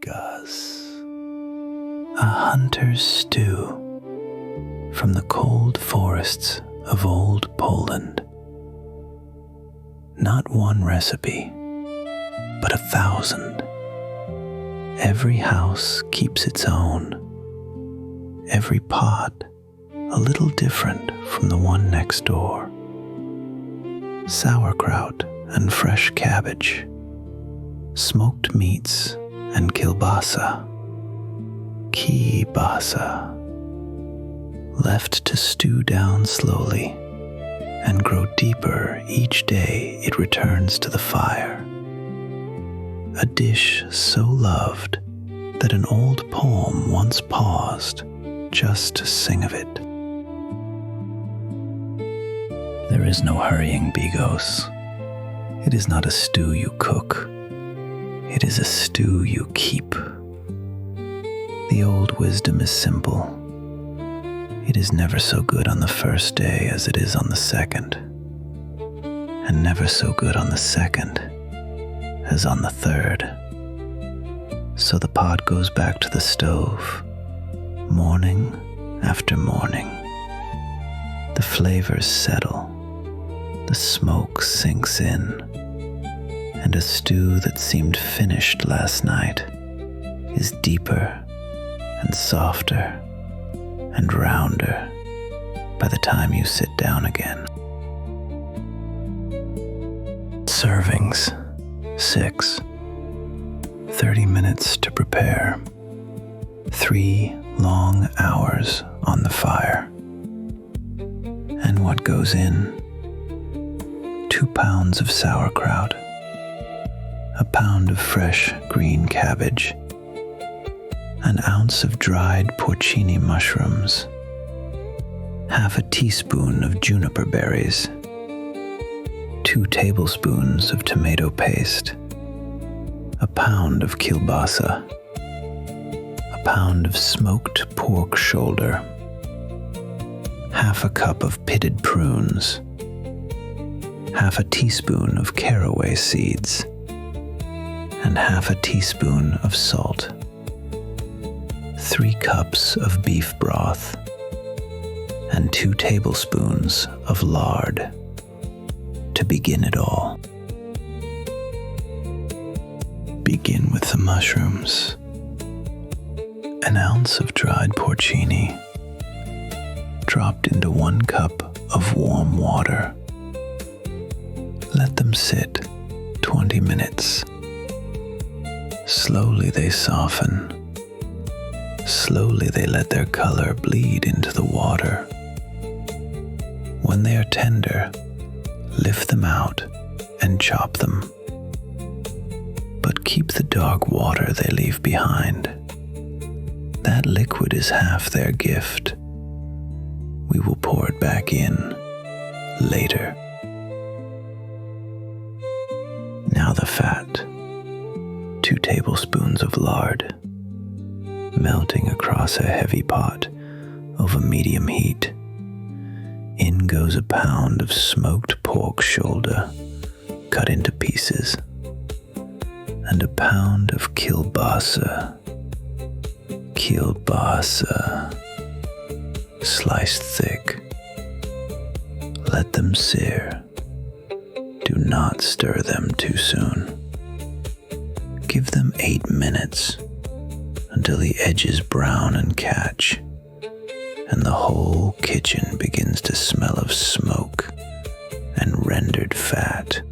Bigos, a hunter's stew from the cold forests of old Poland. Not one recipe, but 1,000. Every house keeps its own. Every pot a little different from the one next door. Sauerkraut and fresh cabbage, smoked meats and kielbasa, left to stew down slowly and grow deeper each day it returns to the fire. A dish so loved that an old poem once paused just to sing of it. There is no hurrying, Bigos. It is not a stew you cook. It is a stew you keep. The old wisdom is simple. It is never so good on the first day as it is on the second, and never so good on the second as on the third. So the pot goes back to the stove, morning after morning. The flavors settle, the smoke sinks in, and a stew that seemed finished last night is deeper and softer and rounder by the time you sit down again. Servings, 6. 30 minutes to prepare. 3 long hours on the fire. And what goes in? 2 pounds of sauerkraut, a pound of fresh green cabbage, an ounce of dried porcini mushrooms, half a teaspoon of juniper berries, 2 tablespoons of tomato paste, a pound of kielbasa, a pound of smoked pork shoulder, half a cup of pitted prunes, half a teaspoon of caraway seeds, and half a teaspoon of salt. 3 cups of beef broth, and 2 tablespoons of lard to begin it all. Begin with the mushrooms. An ounce of dried porcini dropped into 1 cup of warm water. Let them sit 20 minutes. Slowly they soften. Slowly they let their color bleed into the water. When they are tender, lift them out and chop them. But keep the dark water they leave behind. That liquid is half their gift. We will pour it back in later. Now the fat. 2 tablespoons of lard, melting across a heavy pot over medium heat. In goes a pound of smoked pork shoulder, cut into pieces, and a pound of kielbasa, sliced thick. Let them sear. Do not stir them too soon. Give them 8 minutes until the edges brown and catch, and the whole kitchen begins to smell of smoke and rendered fat.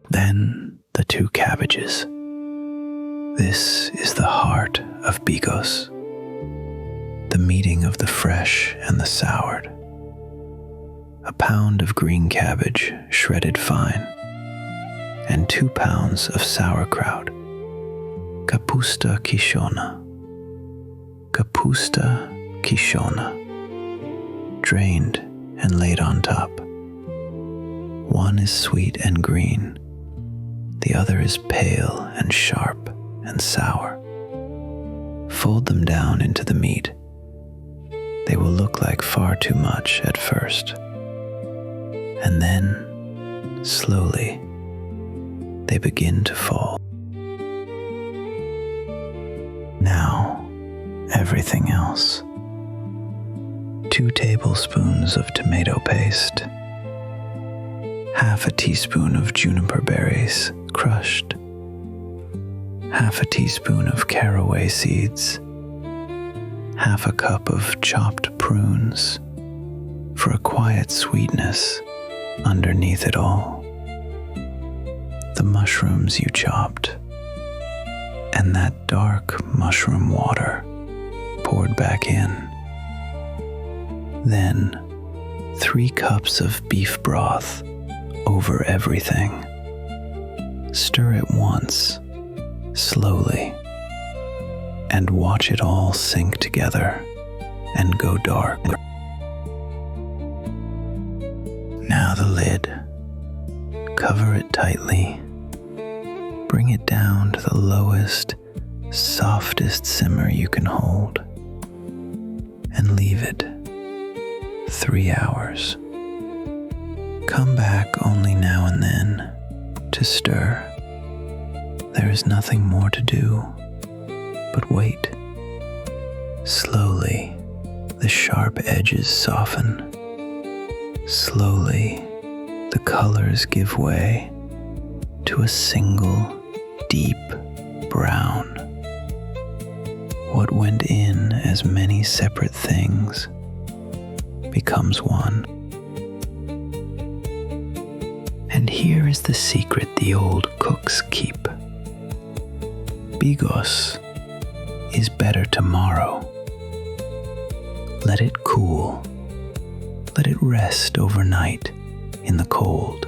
Then the 2 cabbages. This is the heart of Bigos, the meeting of the fresh and the soured. A pound of green cabbage shredded fine, and 2 pounds of sauerkraut, kapusta kiszona, drained and laid on top. One is sweet and green, the other is pale and sharp and sour. Fold them down into the meat. They will look like far too much at first, and then, slowly, they begin to fall. everything else. 2 tablespoons of tomato paste, half a teaspoon of juniper berries crushed, half a teaspoon of caraway seeds, half a cup of chopped prunes for a quiet sweetness underneath it all, the mushrooms you chopped, and that dark mushroom water poured back in. Then 3 cups of beef broth over everything. Stir it once, slowly, and watch it all sink together and go dark. Now the lid. Cover it tightly. Bring it down to the lowest, softest simmer you can hold, and leave it 3 hours. Come back only now and then to stir. There is nothing more to do but wait. Slowly, the sharp edges soften. Slowly, the colors give way to a single, deep brown. What went in as many separate things becomes one. And here is the secret the old cooks keep. Bigos is better tomorrow. Let it cool. Let it rest overnight in the cold.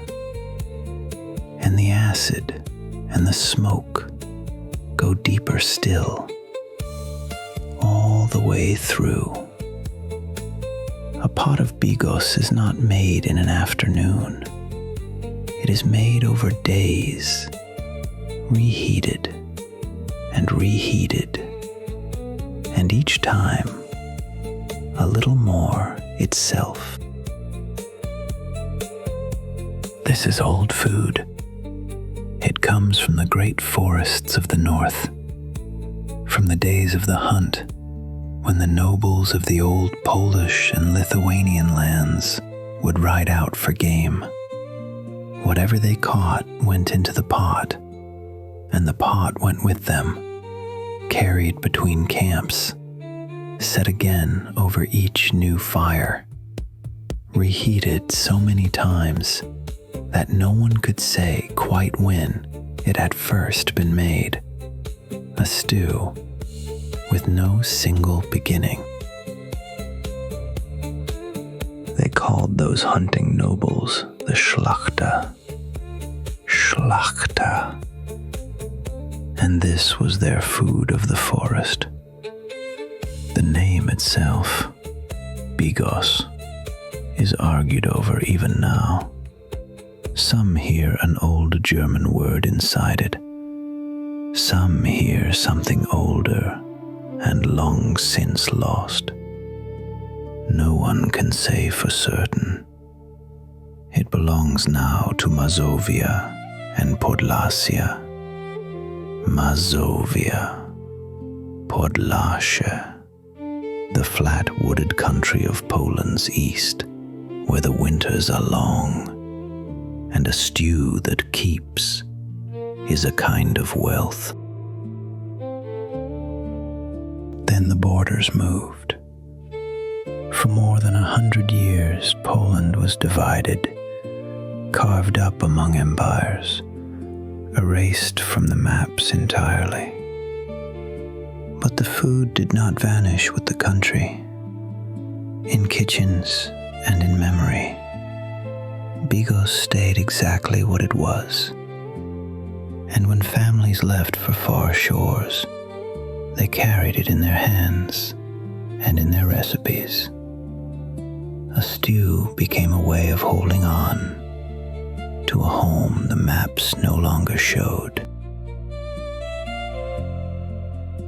And the acid and the smoke go deeper still, all the way through. A pot of Bigos is not made in an afternoon. It is made over days, reheated and reheated, and each time a little more itself. This is old food. It comes from the great forests of the north, from the days of the hunt, when the nobles of the old Polish and Lithuanian lands would ride out for game. Whatever they caught went into the pot, and the pot went with them, carried between camps, set again over each new fire, reheated so many times that no one could say quite when it had first been made. A stew with no single beginning. They called those hunting nobles the Schlachter. Schlachter. And this was their food of the forest. The name itself, Bigos, is argued over even now. Some hear an old German word inside it. Some hear something older and long since lost. No one can say for certain. It belongs now to Mazovia and Podlasie. Mazovia, Podlasie, the flat wooded country of Poland's east, where the winters are long, and a stew that keeps is a kind of wealth. Then the borders moved. For more than 100 years, Poland was divided, carved up among empires, erased from the maps entirely. But the food did not vanish with the country. In kitchens and in memory, Bigos stayed exactly what it was. And when families left for far shores, they carried it in their hands and in their recipes. A stew became a way of holding on to a home the maps no longer showed.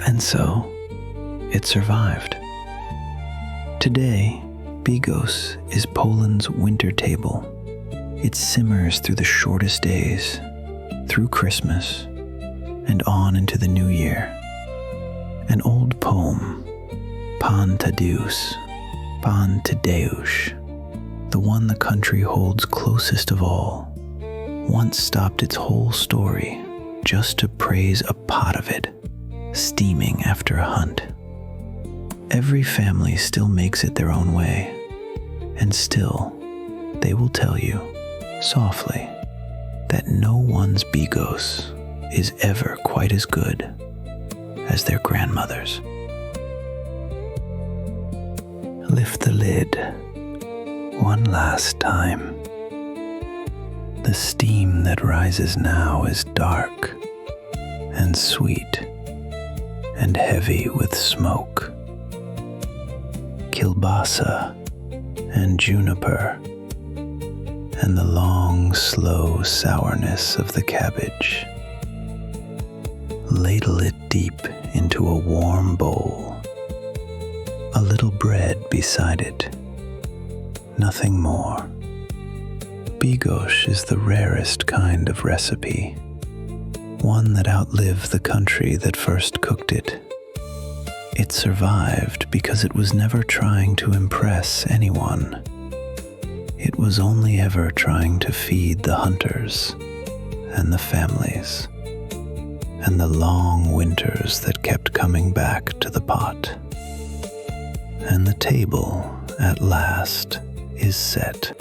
And so, it survived. Today, Bigos is Poland's winter table. It simmers through the shortest days, through Christmas, and on into the new year. An old poem Pan Tadeusz, Pan Tadeusz, the one the country holds closest of all, once stopped its whole story just to praise a pot of it, steaming after a hunt. Every family still makes it their own way, and still they will tell you, softly, that no one's Bigos is ever quite as good as their grandmother's. Lift the lid one last time. The steam that rises now is dark and sweet and heavy with smoke. Kielbasa and juniper and the long, slow sourness of the cabbage. Ladle it deep into a warm bowl. A little bread beside it. Nothing more. Bigos is the rarest kind of recipe, one that outlived the country that first cooked it. It survived because it was never trying to impress anyone. It was only ever trying to feed the hunters and the families and the long winters that kept coming back to the pot. And the table, at last, is set.